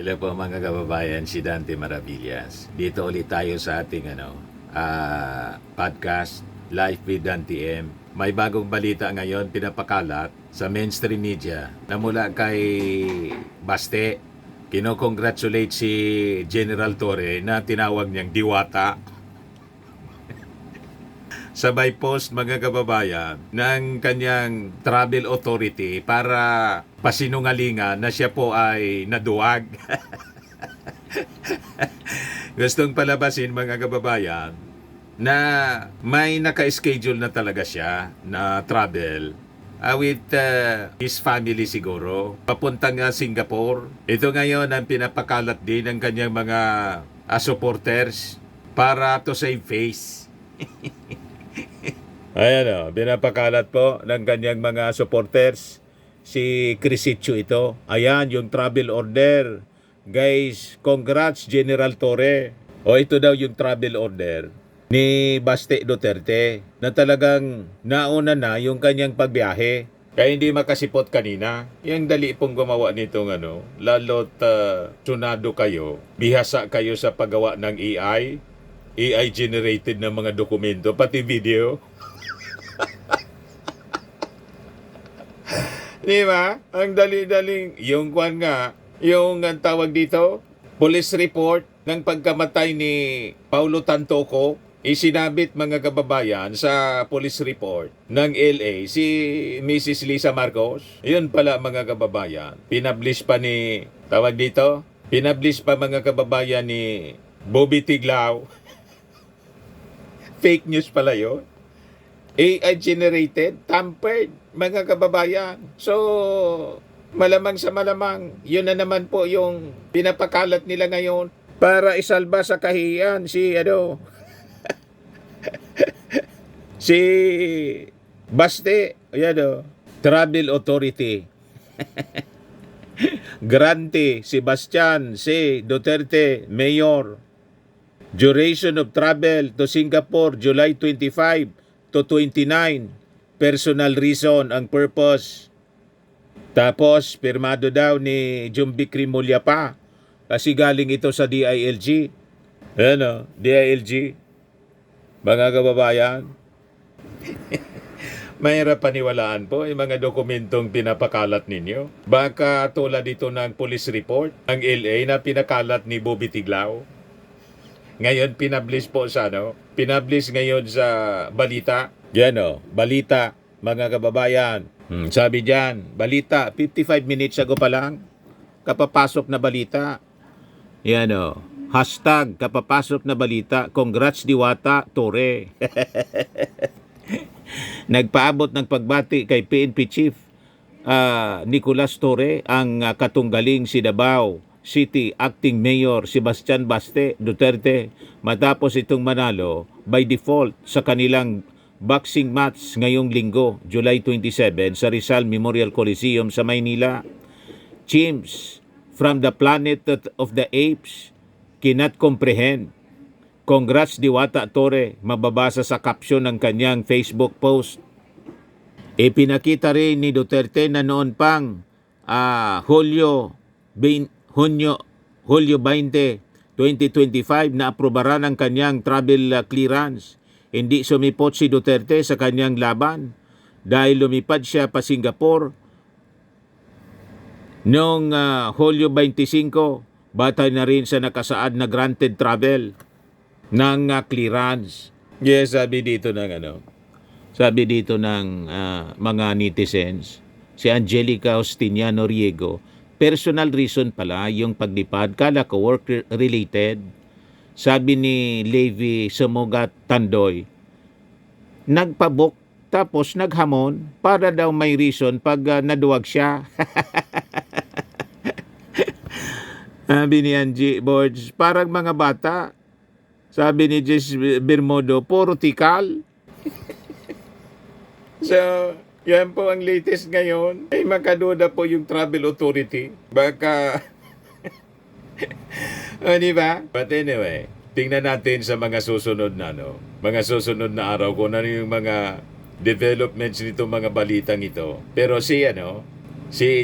Hello po mga kababayan, si Dante Maravillas. Dito ulit tayo sa ating podcast, Live with Dante M. May bagong balita ngayon pinapakalat sa mainstream media na mula kay Baste. Kinokongratulate si General Torre na tinawag niyang diwata. Sabay post mga kababayan ng kanyang travel authority para pasinungalingan na siya po ay naduwag. Gustong palabasin mga kababayan na may naka-schedule na talaga siya na travel with his family siguro papuntang Singapore. Ito ngayon ang pinapakalat din ng kanyang mga supporters para to save face. Ayan pinapakalat po ng kanyang mga supporters si Crisitio ito. Ayan yung travel order. Guys, congrats General Torre. O ito daw yung travel order ni Baste Duterte na talagang nauna na yung kanyang pagbiyahe. Kaya hindi makasipot kanina. Yung dali pong gumawa nitong lalo't tsunado kayo, bihasa kayo sa paggawa ng AI generated ng mga dokumento, pati video. Di ba? Ang dali-daling. Yung kwan nga, yung tawag dito, police report ng pagkamatay ni Paulo Tantoco, isinabit mga kababayan sa police report ng LA si Mrs. Lisa Marcos. Yun pala mga kababayan. Pinablish pa ni, tawag dito, pinablish pa mga kababayan ni Bobby Tiglao. Fake news pala yun. AI generated, tampered, mga kababayan. So, malamang sa malamang, yun na naman po yung pinapakalat nila ngayon para isalba sa kahiyan si si Baste, Travel Authority. Grante Sebastian C. Duterte, Mayor. Duration of travel to Singapore, July 25 to 29. Personal reason ang purpose. Tapos, pirmado daw ni Jumbic Rimulya pa. Kasi galing ito sa DILG. DILG. Mga kababayan. Mahirap paniwalaan po yung mga dokumentong pinapakalat ninyo. Baka tulad ito ng police report, ang LA na pinakalat ni Bobby Tiglao. Ngayon pinablish po sa pinablish ngayon sa balita. Yan balita mga kababayan. Sabi diyan, balita 55 minutes ago pa lang kapapasok na balita. Yan hashtag kapapasok na balita. Congrats Diwata Torre. Nagpaabot ng pagbati kay PNP Chief Nicolas Torre ang katunggaling si Davao City Acting Mayor Sebastian Baste Duterte matapos itong manalo by default sa kanilang boxing match ngayong linggo, July 27 sa Rizal Memorial Coliseum sa Maynila. Chimps from the planet of the apes cannot comprehend. Congrats Diwata Torre, mababasa sa caption ng kanyang Facebook post. Ipinakita rin ni Duterte na noon pang Hulyo 20, 2025 na aprobaran ang kanyang travel clearance. Hindi sumipot si Duterte sa kanyang laban dahil lumipad siya pa Singapore noong Hulyo 25. Batay na rin sa nakasaad na granted travel ng clearance. Yes, sabi dito ng mga netizens, si Angelica Ostiniano Riego, personal reason pala yung paglipad, kala ko work-related. Sabi ni Levi Samogat Tandoy, nagpabook tapos naghamon para daw may reason pag naduwag siya. Sabi ni Angie Borges, parang mga bata. Sabi ni Jess Bermudo, puro tikal. So, yan po ang latest ngayon. Ay makaduda po yung travel authority. Baka, di ba? But anyway, tingnan natin sa mga susunod na, mga susunod na araw kung ano yung mga developments nito, mga balitang ito. Pero si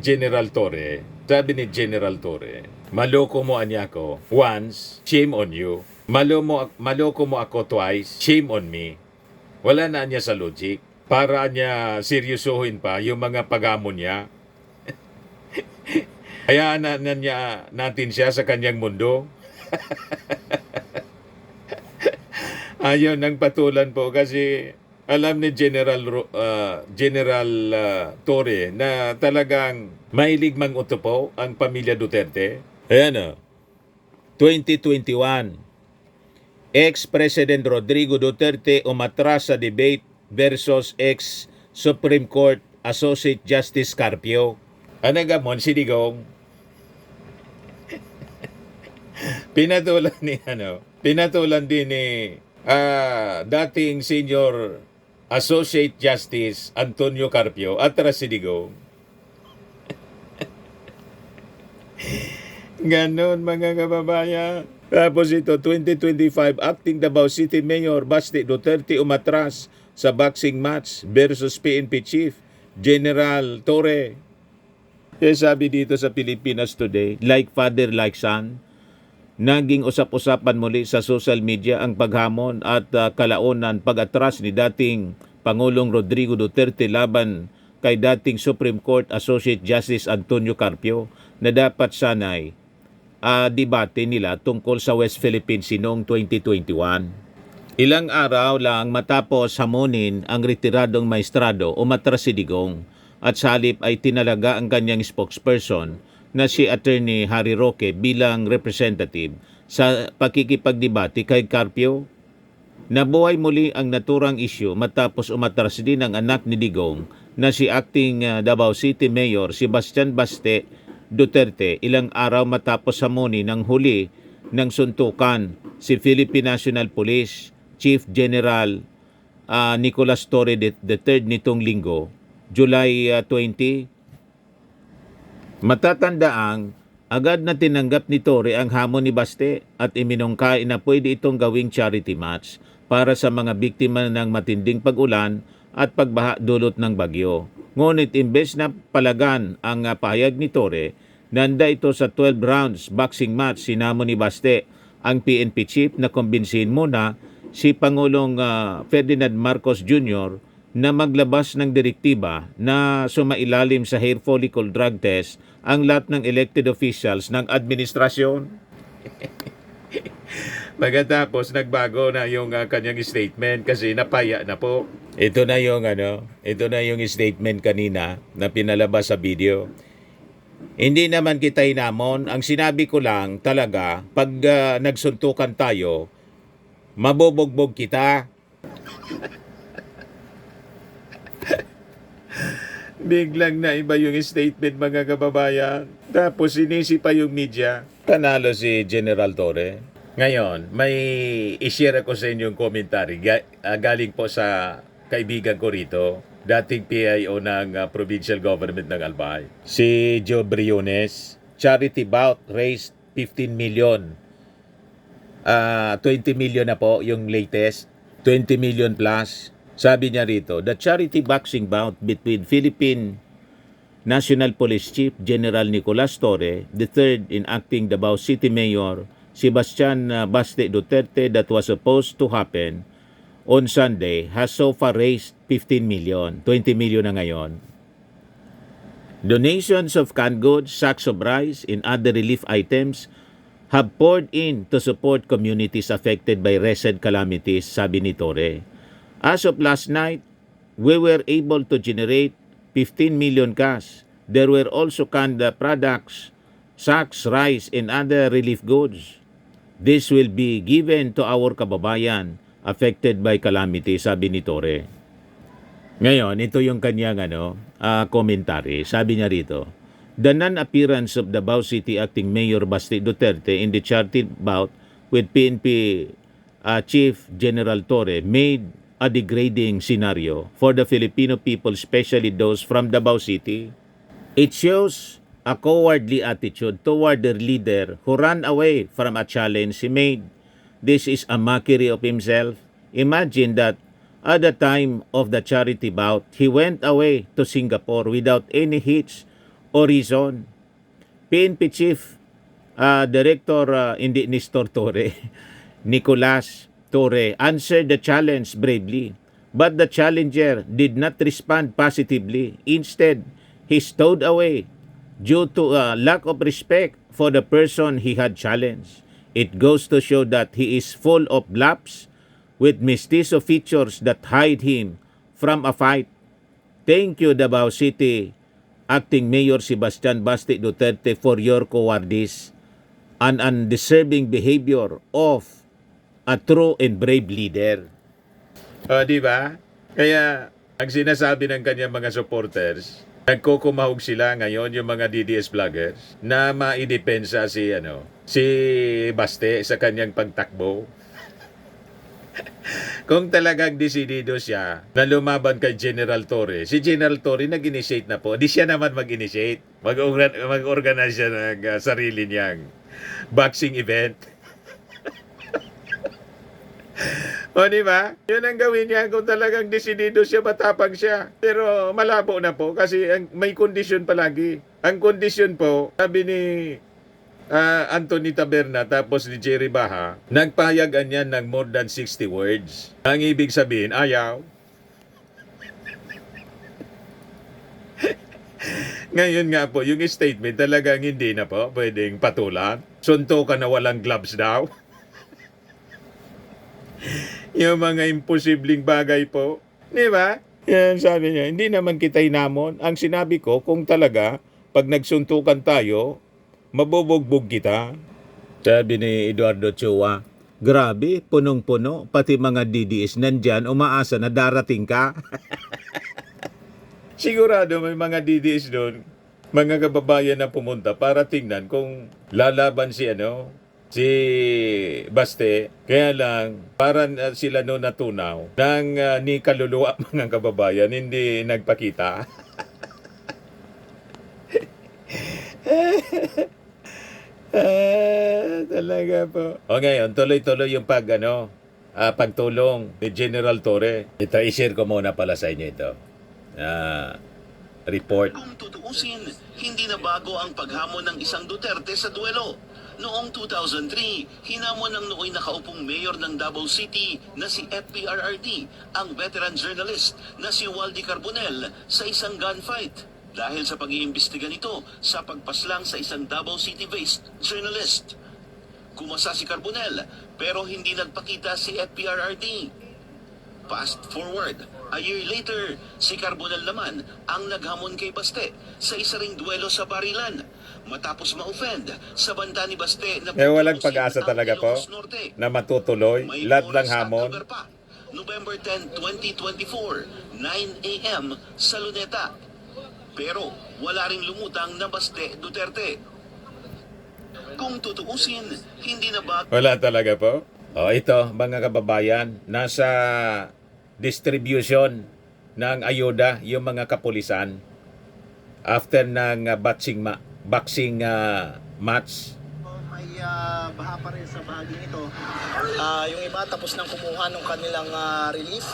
General Torre, sabi ni General Torre, Maloko mo anya ko once, shame on you. Maloko mo ako twice, shame on me. Wala na niya sa logic. Para niya seryosohin pa yung mga paghamon niya. Hayaan na niya natin siya sa kanyang mundo. Ayaw nang patulan po kasi alam ni General Torre na talagang mahilig mang-utupo ang pamilya Duterte. Ayan o. 2021, ex-President Rodrigo Duterte umatras sa debate versus ex-Supreme Court Associate Justice Carpio. Anagamon si Digong. Pinatulan din ni dating Senior Associate Justice Antonio Carpio at si Digong. Ganon mga kababayan. Tapos ito, 2025, Acting Davao City Mayor Baste Duterte umatras sa boxing match versus PNP Chief General Torre. Kaya sabi dito sa Pilipinas Today, like father, like son, naging usap-usapan muli sa social media ang paghamon at kalaunan pag-atras ni dating Pangulong Rodrigo Duterte laban kay dating Supreme Court Associate Justice Antonio Carpio na dapat sanay debate nila tungkol sa West Philippines Sea noong 2021. Ilang araw lang matapos hamunin ang retiradong maestrado, umatras si Digong at sa halip ay tinalaga ang kanyang spokesperson na si Attorney Harry Roque bilang representative sa pakikipagdebate kay Carpio. Nabuhay muli ang naturang isyu matapos umatras din ang anak ni Digong na si Acting Davao City Mayor Sebastian Baste Duterte ilang araw matapos hamunin ng huli ng suntukan si Philippine National Police Chief General Nicolas Torre III nitong linggo, July 20. Matatandaang agad na tinanggap ni Torre ang hamon ni Baste at iminungkahi na pwede itong gawing charity match para sa mga biktima ng matinding pag-ulan at pagbaha dulot ng bagyo. Ngunit imbes na palagan ang pahayag ni Torre, nanda ito sa 12 rounds boxing match sinamon ni Baste ang PNP chief na kumbinsihin muna si Pangulong Ferdinand Marcos Jr. na maglabas ng direktiba na sumailalim sa hair follicle drug test ang lahat ng elected officials ng administrasyon. Pagkatapos nagbago na yung kanyang statement kasi napaya na po. Ito na yung statement kanina na pinalabas sa video. Hindi naman kita hinamon, ang sinabi ko lang talaga pag nagsuntukan tayo, mabobogbog kita. Biglang na iba yung statement mga kababayan. Tapos sinisi pa yung media. Panalo si General Torre. Ngayon, may i-share ako sa inyong commentary. Galing po sa kaibigan ko rito, dating PIO ng provincial government ng Albay. Si Joe Briones, charity bout raised 15 million. 20 million na po yung latest. 20 million plus. Sabi niya rito, the charity boxing bout between Philippine National Police Chief General Nicolas Torre, the third in acting Davao City Mayor Sebastian Baste Duterte that was supposed to happen on Sunday has so far raised 15 million. 20 million na ngayon. Donations of canned goods, sacks of rice, and other relief items have poured in to support communities affected by recent calamities, sabi ni Torre. As of last night, we were able to generate 15 million cash. There were also canned products, sacks, rice, and other relief goods. This will be given to our kababayan affected by calamity, sabi ni Torre. Ngayon, ito yung kanyang commentary. Sabi niya rito, the non-appearance of Davao City Acting Mayor Baste Duterte in the charity bout with PNP Chief General Torre made a degrading scenario for the Filipino people, especially those from Davao City. It shows a cowardly attitude toward their leader who ran away from a challenge he made. This is a mockery of himself. Imagine that at the time of the charity bout, he went away to Singapore without any hitch or reason. PNP Chief Director, hindi Nestor Torre, Nicolas Torre, answered the challenge bravely. But the challenger did not respond positively. Instead, he stowed away due to a lack of respect for the person he had challenged. It goes to show that he is full of bluffs with mestizo features that hide him from a fight. Thank you, Davao City Acting Mayor Sebastian Basti Duterte, for your cowardice and undeserving behavior of a true and brave leader. Di ba? Kaya ang sinasabi ng kanyang mga supporters, nagkukumahog sila ngayon yung mga DDS vloggers na maidepensa si Baste sa kanyang pagtakbo. Kung talagang desidido siya na lumaban kay General Torre, si General Torre nag-initiate na po. Di siya naman mag-initiate. Mag-organize siya ng sarili niyang boxing event. O di ba? Yun ang gawin niya kung talagang desidido siya, matapang siya. Pero malabo na po kasi may kondisyon palagi. Ang kondisyon po, sabi ni Anthony Taberna tapos ni Jerry Baha, nagpahayagan niya ng more than 60 words. Ang ibig sabihin, ayaw. Ngayon nga po, yung statement talagang hindi na po pwedeng patulan. Suntukan na walang gloves daw. Yung mga imposibleng bagay po. Di ba? Yan sabi niya, hindi naman kita inamon. Ang sinabi ko, kung talaga, pag nagsuntukan tayo, mabubugbog kita. Sabi ni Eduardo Chua, grabe, punong-puno, pati mga DDS nandyan, umaasa na darating ka. Sigurado may mga DDS doon, mga kababayan na pumunta para tingnan kung lalaban si Baste. Kaya lang, parang sila noon natunaw ng ni kaluluwa mga kababayan, hindi nagpakita. Talaga po. O ngayon, tuloy-tuloy yung pagtulong ni General Torre. Ito, i-share ko muna pala sa inyo ito. Report. Kung tutuusin, hindi na bago ang paghamon ng isang Duterte sa duelo. Noong 2003, hinamon ng nooy nakaupong mayor ng Davao City na si FPRRD, ang veteran journalist na si Waldy Carbonell sa isang gunfight. Dahil sa pag-iimbestiga nito sa pagpaslang sa isang Davao City-based journalist. Kumasa si Carbonell pero hindi nagpakita si FPRRD. Fast forward, a year later, si Carbonell naman ang naghamon kay Baste sa isa ring duelo sa barilan. Matapos ma-offend sa banta ni Baste na walang pag-asa talaga po na matutuloy. Lahat ng hamon. November 10, 2024, 9 a.m. sa Luneta. Pero wala ring lumutang na Baste Duterte. Kung tutuusin, hindi na ba... Wala talaga po. O ito, mga kababayan, nasa distribution ng ayuda yung mga kapulisan after ng boxing match. May baha pa rin sa bahagi nito. Yung iba tapos nang kumuha ng kanilang relief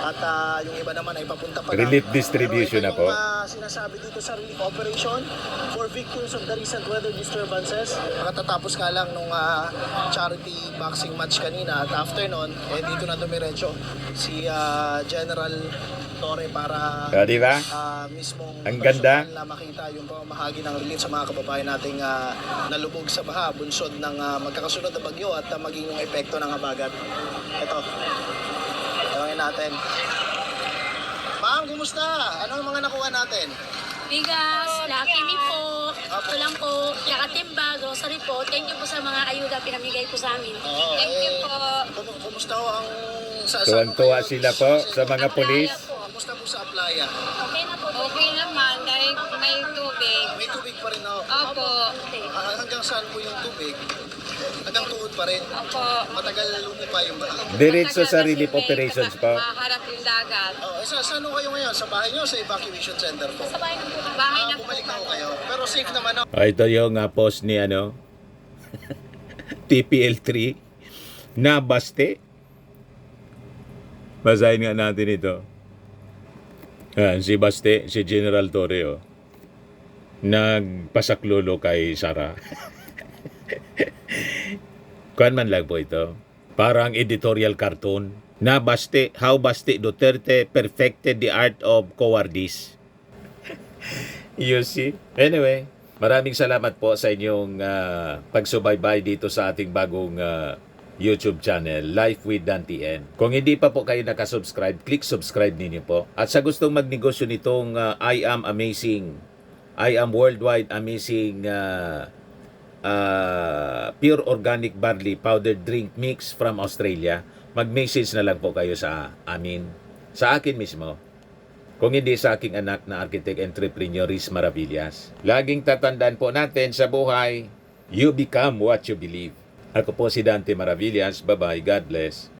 at yung iba naman ay papunta pa Relief lang. distribution na po. Sinasabi dito sa relief operation for victims of the recent weather disturbances. Nakatatapos nga lang nung charity boxing match kanina at after nun, dito na dumiretso si General Torre para diba? mismong ang ganda na makita yung pamamahagi ng relief sa mga kababayan nating nalubog sa baha, bunsod ng magkakasunod na bagyo at maging yung epekto ng habagat. Ito, tawagin natin. Ma'am, kumusta? Ano ang mga nakuha natin? Bigas, Lucky Me po, ito lang po, Yakatimba, grocery po. Thank you po sa mga ayuda pinamigay po sa amin. Thank you po. Kumusta ho ang... Tuwang-tuwa sila po sa mga pulis. Kumusta po sa Aplaya? Okay na po. Okay naman, dahil may tubig. May tubig pa rin ho. Opo. Hanggang saan po yung tubig? Hanggang tuod pa rin. Opo. Matagal lumipa yung baha. Diretso sa relief operations po. Maharap yung dagat. Saan ho kayo ngayon? Sa bahay nyo o sa evacuation center po? Sa bahay ng po. Bahay na po. Bumalik na ho kayo. Pero safe naman ho. Ito yung post ni TPL3 na Baste. Basahin nga natin ito. Si Baste, si General Torre, nagpasaklolo kay Sara. Kuan man lang po ito. Parang editorial cartoon. How Baste Duterte perfected the art of cowardice. You see? Anyway, maraming salamat po sa inyong pagsubaybay dito sa ating bagong YouTube channel, Life with Dan TN. Kung hindi pa po kayo nakasubscribe, click subscribe ninyo po. At sa gustong magnegosyo nitong I am worldwide amazing pure organic barley powdered drink mix from Australia, mag-message na lang po kayo sa amin. Sa akin mismo. Kung hindi sa aking anak na architect entrepreneur Riz Maravillas. Laging tatandaan po natin sa buhay, you become what you believe. Ako po si Dante Maravillas. Bye-bye. God bless.